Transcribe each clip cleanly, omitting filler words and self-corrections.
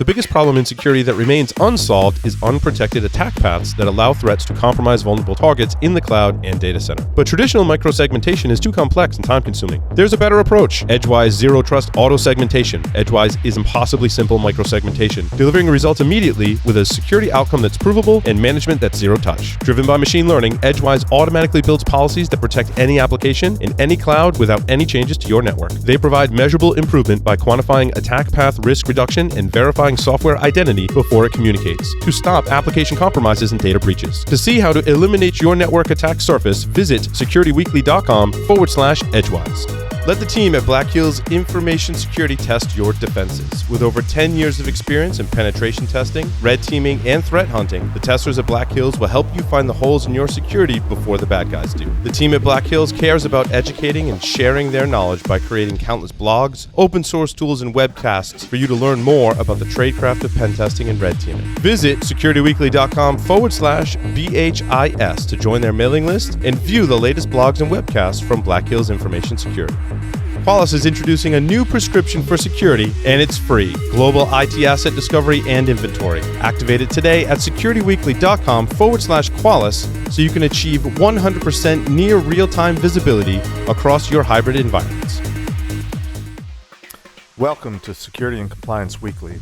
The biggest problem in security that remains unsolved is unprotected attack paths that allow threats to compromise vulnerable targets in the cloud and data center. But traditional microsegmentation is too complex and time-consuming. There's a better approach: EDGEWISE Zero Trust Auto Segmentation. EDGEWISE is impossibly simple microsegmentation, delivering results immediately with a security outcome that's provable and management that's zero touch. Driven by machine learning, EDGEWISE automatically builds policies that protect any application in any cloud without any changes to your network. They provide measurable improvement by quantifying attack path risk reduction and verifying software identity before it communicates to stop application compromises and data breaches. To see how to eliminate your network attack surface, visit securityweekly.com/EDGEWISE. Let the team at Black Hills Information Security test your defenses. With over 10 years of experience in penetration testing, red teaming, and threat hunting, the testers at Black Hills will help you find the holes in your security before the bad guys do. The team at Black Hills cares about educating and sharing their knowledge by creating countless blogs, open source tools, and webcasts for you to learn more about the tradecraft of pen testing and red teaming. Visit securityweekly.com/BHIS to join their mailing list and view the latest blogs and webcasts from Black Hills Information Security. Qualys is introducing a new prescription for security, and it's free: Global IT Asset Discovery and Inventory. Activate it today at securityweekly.com/Qualys so you can achieve 100% near real-time visibility across your hybrid environments. Welcome to Security and Compliance Weekly.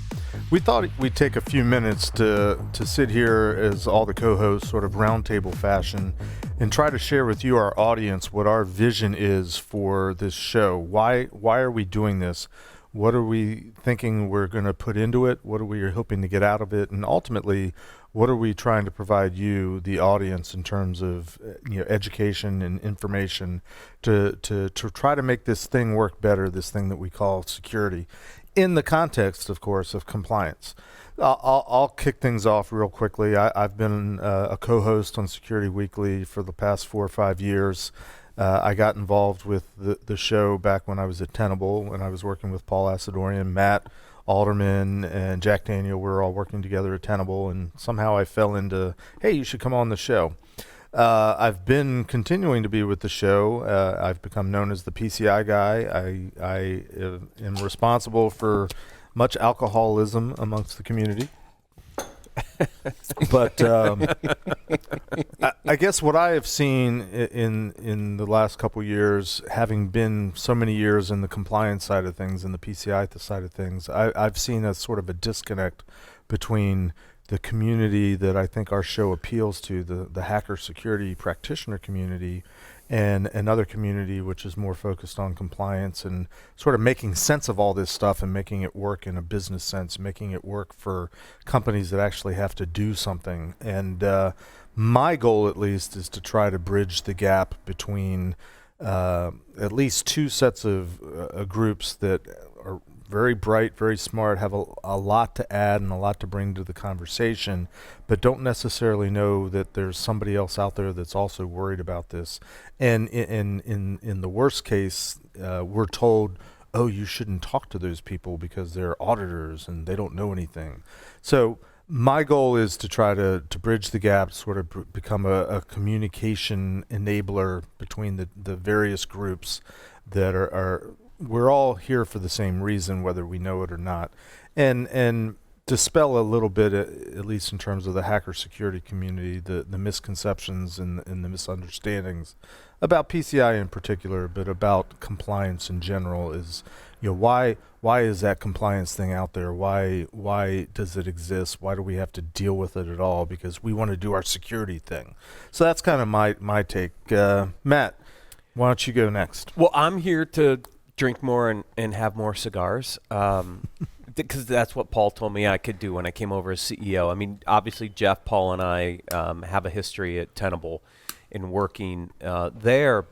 We thought we'd take a few minutes to sit here as all the co-hosts, sort of roundtable fashion, and try to share with you, our audience, what our vision is for this show. Why are we doing this? What are we thinking we're going to put into it? What are we hoping to get out of it? And ultimately, what are we trying to provide you, the audience, in terms of education and information to try to make this thing work better, this thing that we call security, in the context, of course, of compliance. I'll kick things off real quickly. I've been a co-host on Security Weekly for the past 4 or 5 years. I got involved with the show back when I was at Tenable, when I was working with Paul Asadorian, Matt Alderman, and Jack Daniel. We were all working together at Tenable, and somehow I fell into, hey, you should come on the show. I've been continuing to be with the show. I've become known as the PCI guy. I am responsible for much alcoholism amongst the community. But I guess what I have seen in the last couple years, having been so many years in the compliance side of things and the PCI side of things, I've seen a sort of a disconnect between the community that I think our show appeals to, the hacker security practitioner community, and another community which is more focused on compliance and sort of making sense of all this stuff and making it work in a business sense, making it work for companies that actually have to do something. And my goal, at least, is to try to bridge the gap between at least two sets of groups that are very bright, very smart, have a lot to add and a lot to bring to the conversation, but don't necessarily know that there's somebody else out there that's also worried about this. And in the worst case, we're told, oh, you shouldn't talk to those people because they're auditors and they don't know anything. So my goal is to try to bridge the gap, sort of become a communication enabler between the various groups that are we're all here for the same reason, whether we know it or not, and dispel a little bit, at least in terms of the hacker security community, the misconceptions and the misunderstandings about PCI in particular, but about compliance in general. Is, why is that compliance thing out there? Why does it exist? Why do we have to deal with it at all? Because we want to do our security thing. So that's kind of my take. Matt, why don't you go next? Well, I'm here to drink more and have more cigars, because that's what Paul told me I could do when I came over as CEO. I mean, obviously, Jeff, Paul, and I have a history at Tenable in working there,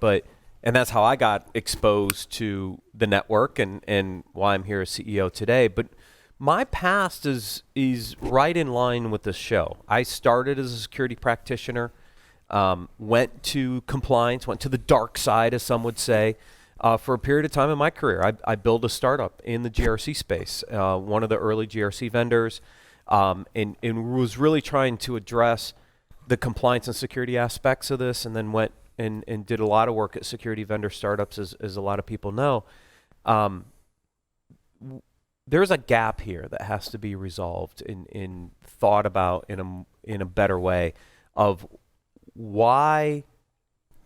and that's how I got exposed to the network and why I'm here as CEO today. But my past is right in line with this show. I started as a security practitioner, went to compliance, went to the dark side, as some would say, for a period of time in my career. I built a startup in the GRC space, one of the early GRC vendors, and was really trying to address the compliance and security aspects of this, and then went and did a lot of work at security vendor startups, as a lot of people know. there's a gap here that has to be resolved in thought about in a better way of why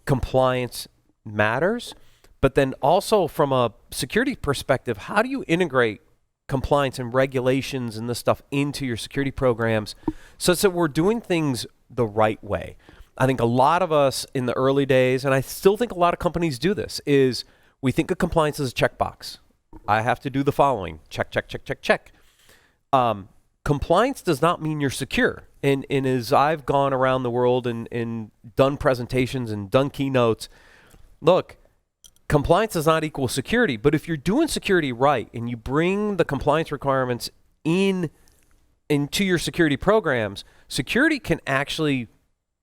compliance matters, but then also from a security perspective, how do you integrate compliance and regulations and this stuff into your security programs such that we're doing things the right way? I think a lot of us in the early days, and I still think a lot of companies do this, is we think of compliance as a checkbox. I have to do the following. Check, check, check, check, check. Compliance does not mean you're secure. And as I've gone around the world and done presentations and done keynotes, look, compliance does not equal security. But if you're doing security right and you bring the compliance requirements into your security programs, security can actually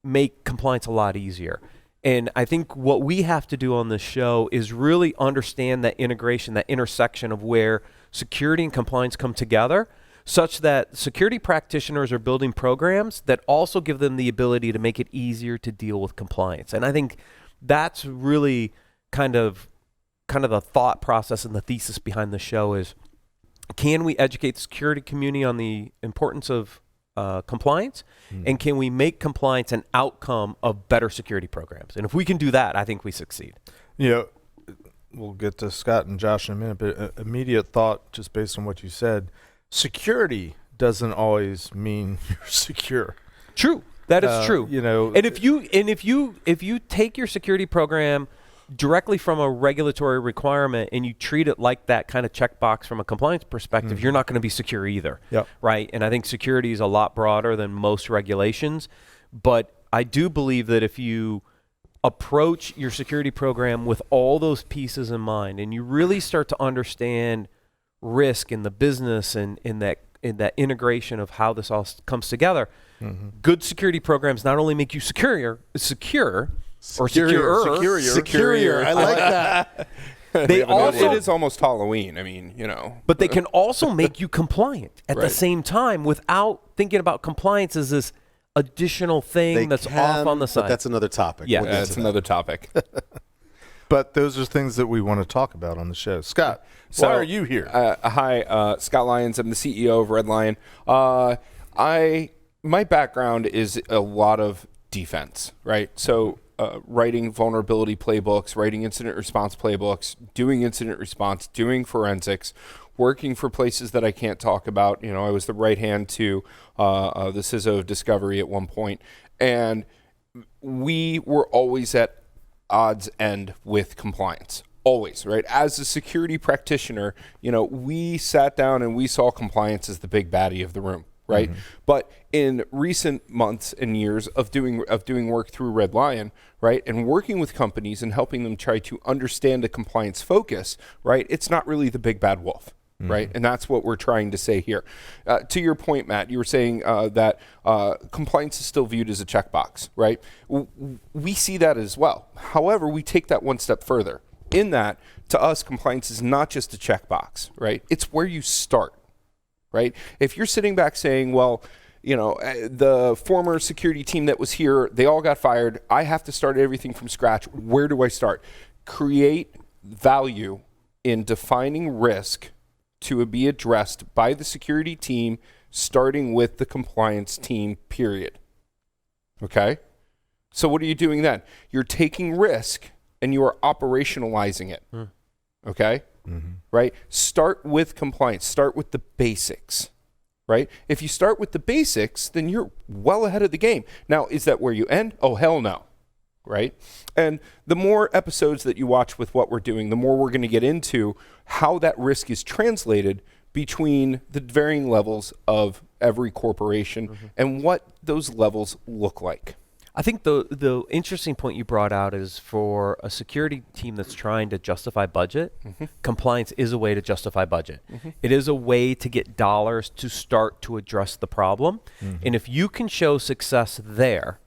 make compliance a lot easier. And I think what we have to do on this show is really understand that integration, that intersection of where security and compliance come together, such that security practitioners are building programs that also give them the ability to make it easier to deal with compliance. And I think that's really kind of the thought process and the thesis behind the show is, can we educate the security community on the importance of compliance, and can we make compliance an outcome of better security programs? And if we can do that, I think we succeed. We'll get to Scott and Josh in a minute, but immediate thought, just based on what you said, security doesn't always mean you're secure. True, that is true. And if you take your security program directly from a regulatory requirement and you treat it like that kind of checkbox from a compliance perspective, you're not going to be secure either. Yep. Right? And I think security is a lot broader than most regulations. But I do believe that if you approach your security program with all those pieces in mind and you really start to understand risk in the business and in that integration of how this all comes together, good security programs not only make you secure. I like that. They also, it is almost Halloween. I mean, but they can also make you compliant at the same time without thinking about compliance as this additional thing that's off on the side. But that's another topic. Yeah, that's another topic. But those are things that we want to talk about on the show. Scott, why are you here? Hi, Scott Lyons. I'm the CEO of Red Lion. My background is a lot of defense, right? So writing vulnerability playbooks, writing incident response playbooks, doing incident response, doing forensics, working for places that I can't talk about. I was the right hand to the CISO of Discovery at one point, and we were always at odds end with compliance. Always, right? As a security practitioner, we sat down and we saw compliance as the big baddie of the room. Right. But in recent months and years of doing work through Red Lion, right, and working with companies and helping them try to understand a compliance focus, right, it's not really the big bad wolf. Right. And that's what we're trying to say here. To your point, Matt, you were saying that compliance is still viewed as a checkbox. Right. We see that as well. However, we take that one step further in that, to us, compliance is not just a checkbox. Right. It's where you start. Right? If you're sitting back saying, well, the former security team that was here, they all got fired. I have to start everything from scratch. Where do I start? Create value in defining risk to be addressed by the security team, starting with the compliance team, period. Okay? So what are you doing then? You're taking risk and you are operationalizing it. Okay? Right? Start with compliance. Start with the basics. Right? If you start with the basics, then you're well ahead of the game. Now, is that where you end? Oh, hell no. Right? And the more episodes that you watch with what we're doing, the more we're going to get into how that risk is translated between the varying levels of every corporation and what those levels look like. I think the interesting point you brought out is for a security team that's trying to justify budget, compliance is a way to justify budget. It is a way to get dollars to start to address the problem. And if you can show success there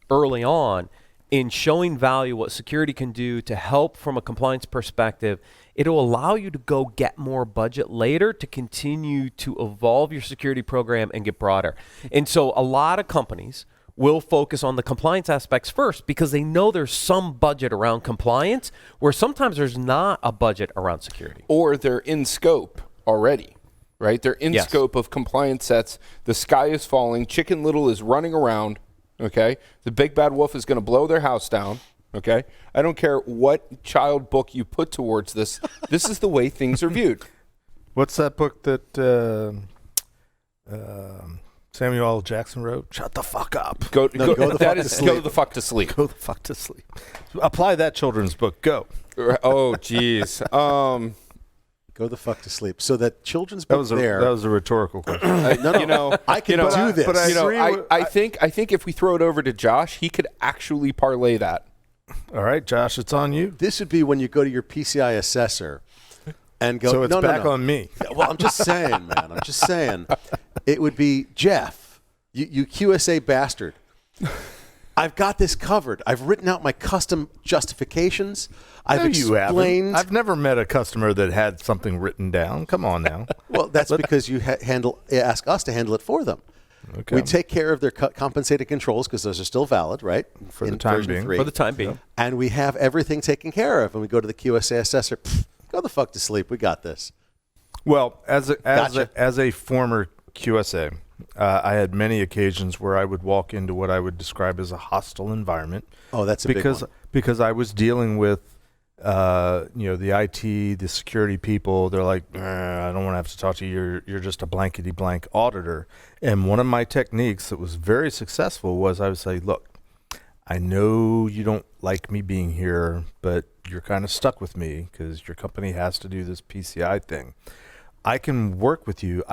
early on in showing value, what security can do to help from a compliance perspective, it'll allow you to go get more budget later to continue to evolve your security program and get broader. And so a lot of companies will focus on the compliance aspects first because they know there's some budget around compliance where sometimes there's not a budget around security. Or they're in scope already. right? They're in Yes. scope of compliance sets. The sky is falling. Chicken Little is running around, okay? The big bad wolf is going to blow their house down, okay? I don't care what child book you put towards this. This is the way things are viewed. What's that book that Samuel L. Jackson wrote? Shut the fuck up. Go No, go the fuck to sleep. Go the fuck to sleep. Go the fuck to sleep. Apply that children's book. Go. Oh, jeez. Go the fuck to sleep. So that children's That book was a there. that was a rhetorical question. no, You know, I can you know, do this. but I You know, agree with- I think if we throw it over to Josh, he could actually parlay that. All right, Josh, it's on you. This would be when you go to your PCI assessor and go. So it's no, back no. on me. Yeah, well, I'm just saying, man. I'm just saying. It would be Jeff, you QSA bastard. I've got this covered. I've written out my custom justifications. I've No, you haven't. explained. I've never met a customer that had something written down. Come on now. Well, that's because you ask us to handle it for them. Okay. We take care of their compensated controls because those are still valid, right? For the In time version being. 3. For the time being. And we have everything taken care of. And we go to the QSA assessor. Go the fuck to sleep. We got this. Well, as Gotcha. a former QSA, I had many occasions where I would walk into what I would describe as a hostile environment. Oh, that's a big one. Because I was dealing with the IT, the security people. They're like, I don't want to have to talk to you. You're just a blankety blank auditor. And one of my techniques that was very successful was I would say, look, I know you don't like me being here, but you're kind of stuck with me because your company has to do this PCI thing. I can work with you.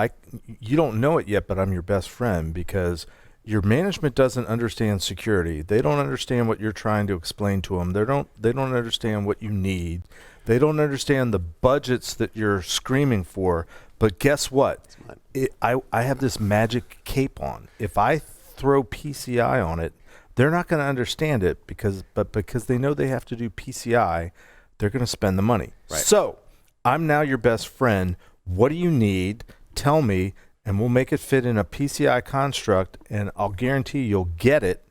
You don't know it yet, but I'm your best friend because your management doesn't understand security. They don't understand what you're trying to explain to them. They don't understand what you need. They don't understand the budgets that you're screaming for. But guess what? I have this magic cape on. If I throw PCI on it, they're not going to understand it because they know they have to do PCI, they're going to spend the money. Right. So I'm now your best friend. What do you need? Tell me, and we'll make it fit in a PCI construct, and I'll guarantee you'll get it,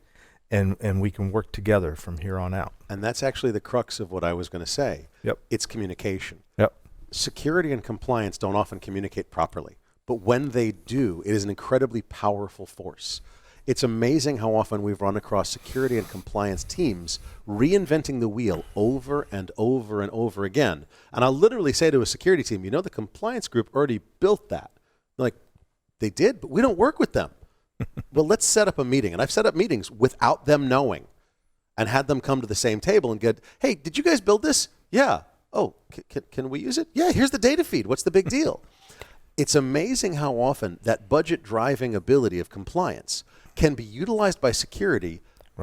and we can work together from here on out. And that's actually the crux of what I was going to say. Yep. It's communication. Yep. Security and compliance don't often communicate properly, but when they do, it is an incredibly powerful force. It's amazing how often we've run across security and compliance teams reinventing the wheel over and over and over again. And I'll literally say to a security team, the compliance group already built that. They're like, they did, but we don't work with them. Well, let's set up a meeting. And I've set up meetings without them knowing and had them come to the same table and get, hey, did you guys build this? Yeah. Oh, can we use it? Yeah, here's the data feed. What's the big deal? It's amazing how often that budget driving ability of compliance can be utilized by security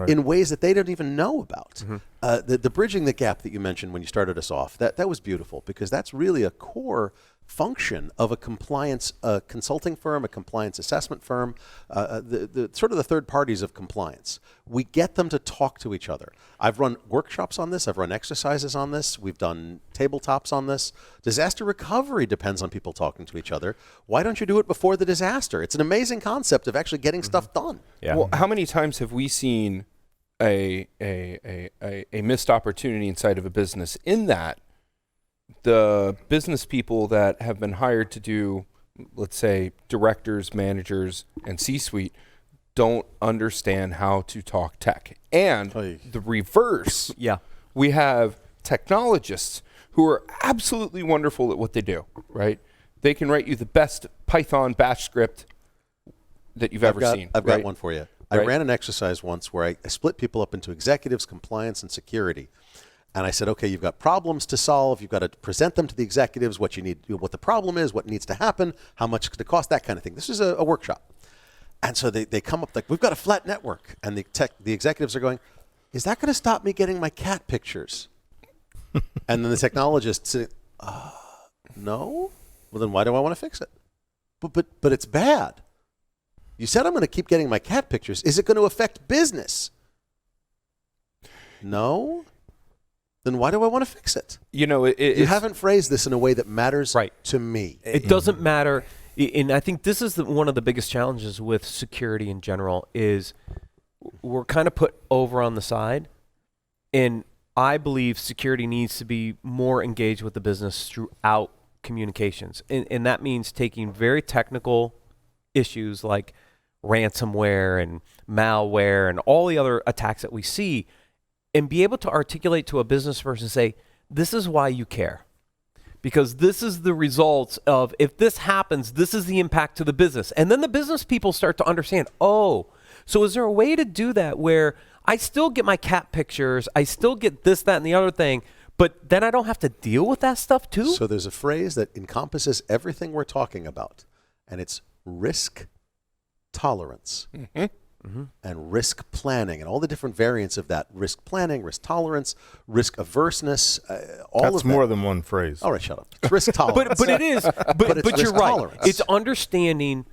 in ways that they don't even know about. The bridging the gap that you mentioned when you started us off, that was beautiful because that's really a core function of a compliance consulting firm, a compliance assessment firm, the sort of the third parties of compliance. We get them to talk to each other. I've run workshops on this. I've run exercises on this. We've done tabletops on this. Disaster recovery depends on people talking to each other. Why don't you do it before the disaster? It's an amazing concept of actually getting stuff done. Yeah. Well, how many times have we seen a missed opportunity inside of a business in that the business people that have been hired to do, let's say, directors, managers, and C-suite don't understand how to talk tech. And the reverse, we have technologists who are absolutely wonderful at what they do, right? They can write you the best Python bash script that you've ever seen. I've got one for you. I Right. ran an exercise once where I split people up into executives, compliance, and security. And I said, okay, you've got problems to solve. You've got to present them to the executives, what you need, what the problem is, what needs to happen, how much it's going to cost, that kind of thing. This is a workshop. And so they come up like, we've got a flat network. And the executives are going, is that going to stop me getting my cat pictures? And then the technologists say, no? Well, then why do I want to fix it? But it's bad. You said I'm going to keep getting my cat pictures. Is it going to affect business? No? Then why do I want to fix it? You haven't phrased this in a way that matters to me. It doesn't matter. And I think this is one of the biggest challenges with security in general is we're kind of put over on the side. And I believe security needs to be more engaged with the business throughout communications. And that means taking very technical issues like ransomware and malware and all the other attacks that we see, and be able to articulate to a business person, say, this is why you care. Because this is the results of, if this happens, this is the impact to the business. And then the business people start to understand, oh, so is there a way to do that where I still get my cat pictures, I still get this, that, and the other thing, but then I don't have to deal with that stuff too? So there's a phrase that encompasses everything we're talking about, and it's risk tolerance. And risk planning, and all the different variants of that. Risk planning, risk tolerance, risk averseness, all That's of that. more than one phrase. All right, shut up. It's risk tolerance. But it is. But it's you're risk right. tolerance. It's understanding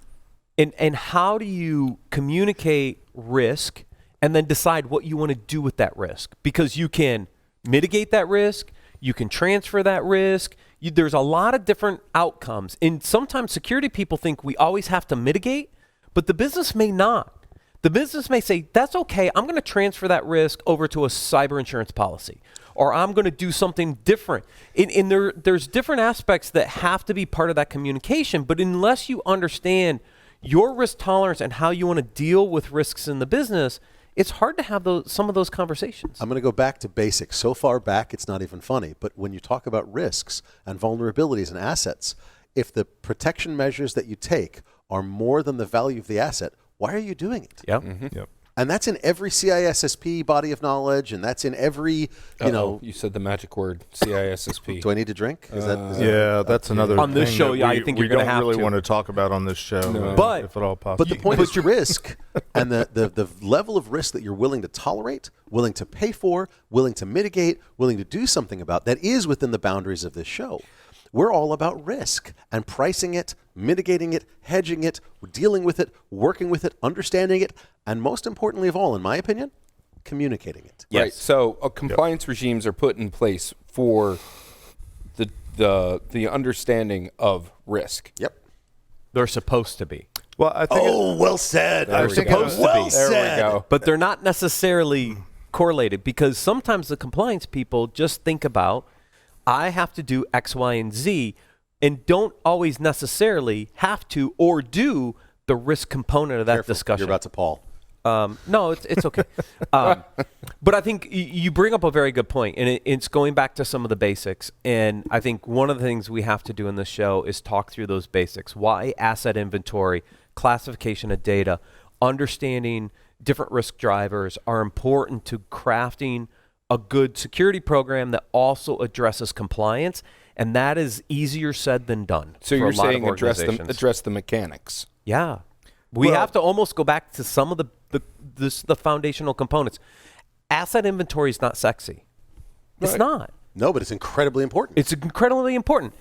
and how do you communicate risk and then decide what you want to do with that risk. Because you can mitigate that risk, you can transfer that risk. There's a lot of different outcomes. And sometimes security people think we always have to mitigate, but the business may not. The business may say, that's okay, I'm going to transfer that risk over to a cyber insurance policy, or I'm going to do something different. And there's different aspects that have to be part of that communication, but unless you understand your risk tolerance and how you want to deal with risks in the business, it's hard to have some of those conversations. I'm going to go back to basics. So far back, it's not even funny. But when you talk about risks and vulnerabilities and assets, if the protection measures that you take are more than the value of the asset, why are you doing it? Yep. Yep. And that's in every CISSP body of knowledge, and that's in every, You said the magic word, CISSP. Do I need to drink? Is that Yeah, that's another On this thing show, that yeah, we, I think we you're gonna don't have really to. want to talk about on this show, But- if at all possible. But the point is risk, and the level of risk that you're willing to tolerate, willing to pay for, willing to mitigate, willing to do something about, that is within the boundaries of this show. We're all about risk and pricing it, mitigating it, hedging it, dealing with it, working with it, understanding it, and most importantly of all, in my opinion, communicating it. Right. So compliance regimes are put in place for the understanding of risk. Yep. They're supposed to be. Well, I think well said. They're supposed to well be. said. There we go. But they're not necessarily correlated, because sometimes the compliance people just think about, I have to do X, Y, and Z, and don't always necessarily have to or do the risk component of that Careful, discussion. You're about to Paul. No, it's okay. But I think you bring up a very good point, and it's going back to some of the basics. And I think one of the things we have to do in this show is talk through those basics. Why asset inventory, classification of data, understanding different risk drivers are important to crafting a good security program that also addresses compliance, and that is easier said than done. So for you're a lot of saying organizations. address the mechanics. Yeah. We have to almost go back to some of the foundational components. Asset inventory is not sexy. It's Right. not. No, but it's incredibly important. It's incredibly important.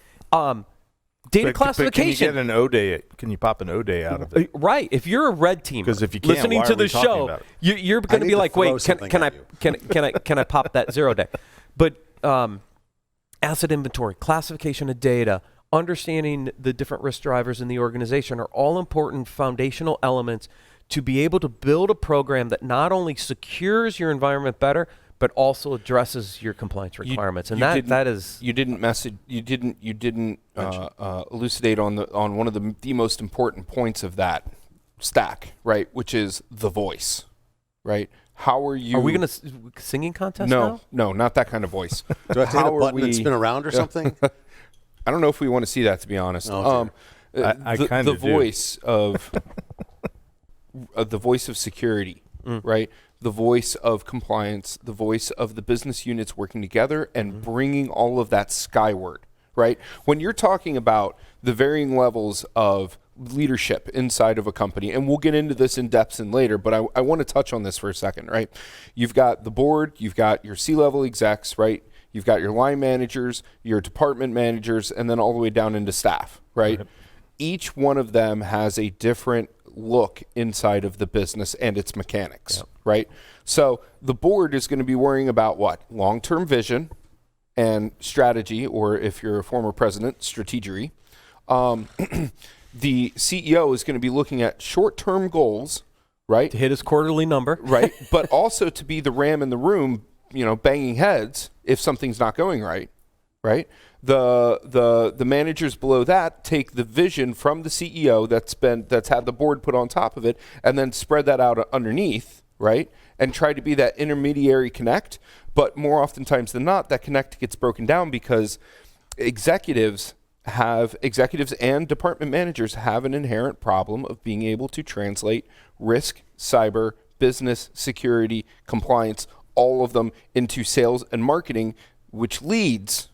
Data classification. Can you get an O-day? Can you pop an O-day out of it? Right. If you're a red teamer, 'Cause if you can't, listening why to are we the talking show, about it? you're going to need be to like, throw wait, something can I at can I pop that 0 day? But asset inventory, classification of data, understanding the different risk drivers in the organization are all important foundational elements to be able to build a program that not only secures your environment better, but also addresses your compliance requirements. And that is You didn't elucidate on one of the most important points of that stack, right? Which is the voice, right? How are you? Are we going to singing contest now? No, not that kind of voice. Do I have to hit How a are button and we- spin around or something? I don't know if we want to see that, to be honest. Oh, I kinda the do. voice of the voice of security, right? The voice of compliance, the voice of the business units working together and bringing all of that skyward, right? When you're talking about the varying levels of leadership inside of a company, and we'll get into this in depth and later, but I want to touch on this for a second, right? You've got the board, you've got your C-level execs, right? You've got your line managers, your department managers, and then all the way down into staff, right? Each one of them has a different look inside of the business and its mechanics, right? So the board is going to be worrying about what? Long-term vision and strategy, or if you're a former president, strategery. The CEO is going to be looking at short-term goals, right? To hit his quarterly number. Right, but also to be the ram in the room, banging heads if something's not going right, right? The managers below that take the vision from the CEO that's had the board put on top of it, and then spread that out underneath, right? And try to be that intermediary connect. But more oftentimes than not, that connect gets broken down because executives and department managers have an inherent problem of being able to translate risk, cyber, business, security, compliance, all of them into sales and marketing, which leads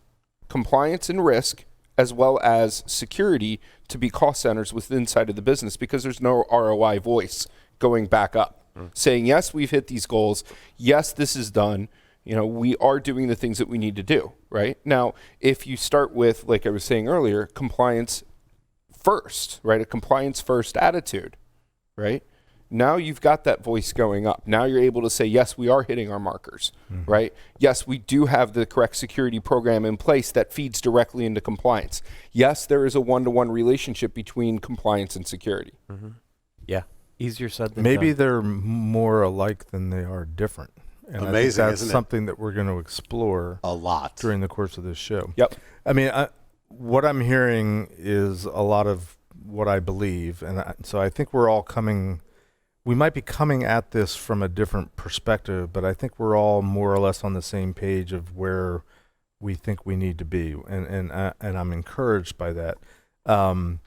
compliance and risk as well as security to be cost centers within inside of the business because there's no ROI voice going back up saying, yes, we've hit these goals. Yes, this is done. We are doing the things that we need to do, right? Now, if you start with, like I was saying earlier, compliance first, right? A compliance first attitude, right? Now you've got that voice going up. Now you're able to say, yes, we are hitting our markers, right? Yes, we do have the correct security program in place that feeds directly into compliance. Yes, there is a one-to-one relationship between compliance and security. Yeah, easier said than Maybe done. they're more alike than they are different. And Amazing, I think that's isn't it? something that we're going to explore A lot. during the course of this show. Yep. I mean, what I'm hearing is a lot of what I believe, and so I think we might be coming at this from a different perspective, but I think we're all more or less on the same page of where we think we need to be, and I'm encouraged by that. I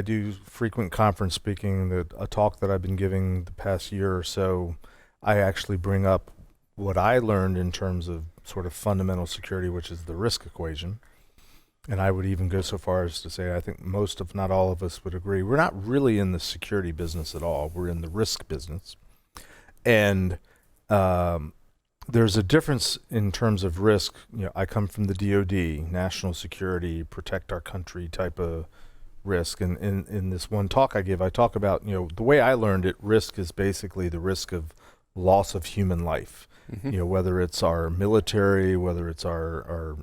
do frequent conference speaking. A talk that I've been giving the past year or so, I actually bring up what I learned in terms of sort of fundamental security, which is the risk equation. And I would even go so far as to say I think most, if not all of us, would agree we're not really in the security business at all. We're in the risk business. And there's a difference in terms of risk. I come from the DoD, national security, protect our country type of risk. And in this one talk I give, I talk about, the way I learned it, risk is basically the risk of loss of human life. Whether it's our military, whether it's our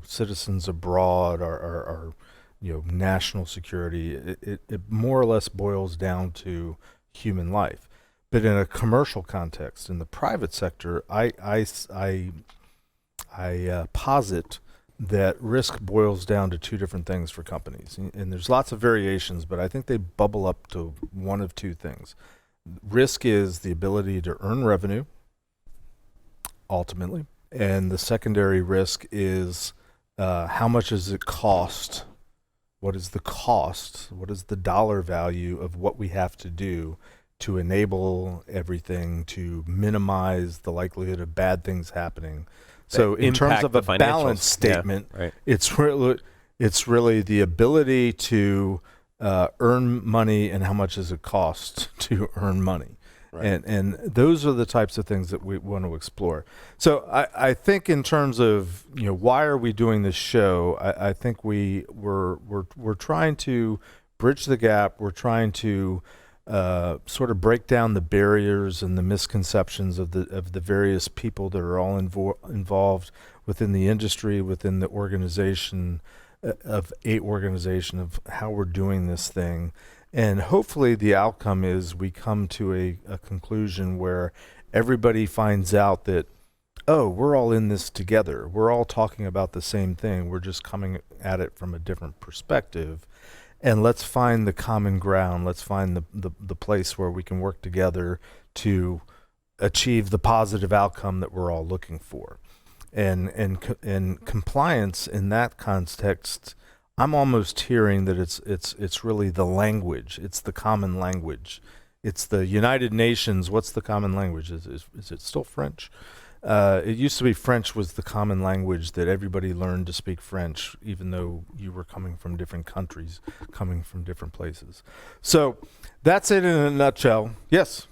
citizens abroad, our national security, it more or less boils down to human life. But in a commercial context, in the private sector, I posit that risk boils down to two different things for companies. And there's lots of variations, but I think they bubble up to one of two things. Risk is the ability to earn revenue, ultimately. And the secondary risk is how much does it cost? What is the cost? What is the dollar value of what we have to do to enable everything, to minimize the likelihood of bad things happening? So in terms of a balance statement, it's really the ability to earn money and how much does it cost to earn money. Right. And those are the types of things that we want to explore. So I think in terms of why are we doing this show, I think we're trying to bridge the gap. We're trying to sort of break down the barriers and the misconceptions of the various people that are all involved within the industry, within the organization of how we're doing this thing. And hopefully the outcome is we come to a conclusion where everybody finds out that, we're all in this together. We're all talking about the same thing. We're just coming at it from a different perspective. And let's find the common ground. Let's find the place where we can work together to achieve the positive outcome that we're all looking for. And compliance in that context, I'm almost hearing that it's really the language. It's the common language. It's the United Nations. What's the common language? Is it still French? It used to be French was the common language that everybody learned to speak French, even though you were coming from different countries, coming from different places. So that's it in a nutshell. Yes.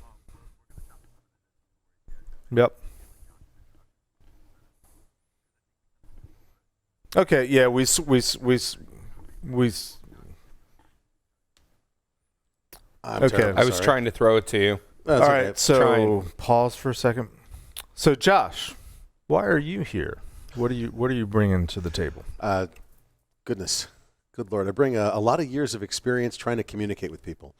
Yep. Okay. Yeah. We. Okay. I was trying to throw it to you. All right. So pause for a second. So Josh, why are you here? What are you bringing to the table? Goodness, good Lord! I bring a lot of years of experience trying to communicate with people,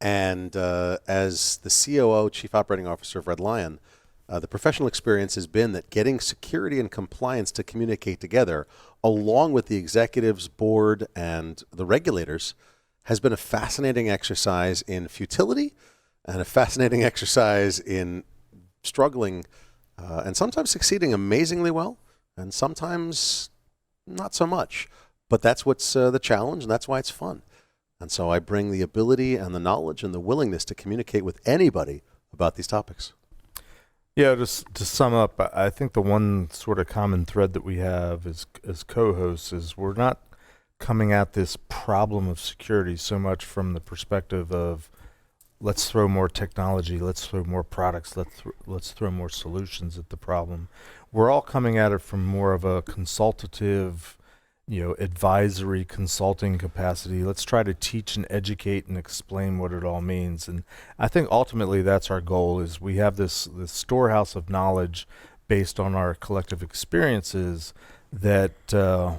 and as the COO, Chief Operating Officer of Red Lion, the professional experience has been that getting security and compliance to communicate together, along with the executives, board, and the regulators, has been a fascinating exercise in futility and a fascinating exercise in struggling and sometimes succeeding amazingly well and sometimes not so much. But that's what's the challenge, and that's why it's fun. And so I bring the ability and the knowledge and the willingness to communicate with anybody about these topics. Yeah, just to sum up, I think the one sort of common thread that we have as co-hosts is we're not coming at this problem of security so much from the perspective of let's throw more technology, let's throw more products, let's throw more solutions at the problem. We're all coming at it from more of a consultative, advisory consulting capacity. Let's try to teach and educate and explain what it all means. And I think ultimately that's our goal, is we have this storehouse of knowledge based on our collective experiences that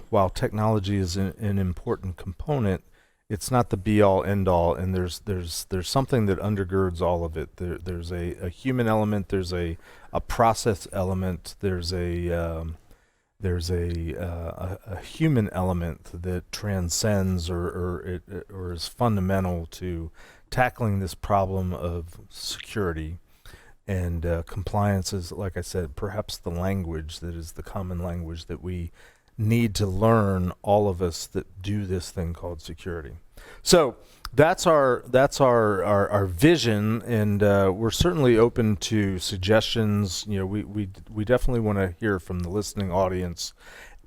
while technology is an important component, it's not the be-all, end-all, and there's something that undergirds all of it. There's a human element, there's a process element, there's a human element that transcends or is fundamental to tackling this problem of security. And compliance is, like I said, perhaps the language that is the common language that we need to learn, all of us that do this thing called security. So that's our vision, and we're certainly open to suggestions. We definitely want to hear from the listening audience.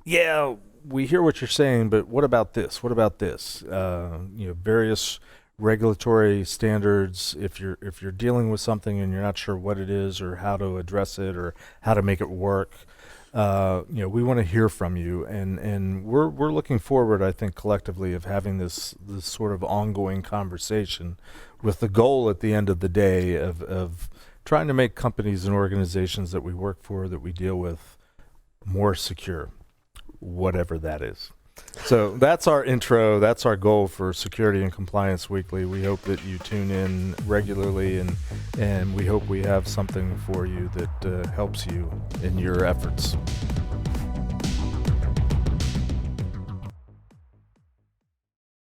Yeah, we hear what you're saying, but what about this? What about this? Various regulatory standards. If you're dealing with something and you're not sure what it is or how to address it or how to make it work, we want to hear from you, and we're looking forward, I think, collectively, of having this sort of ongoing conversation with the goal at the end of the day of trying to make companies and organizations that we work for, that we deal with, more secure, whatever that is. So that's our intro. That's our goal for Security and Compliance Weekly. We hope that you tune in regularly, and we hope we have something for you that helps you in your efforts.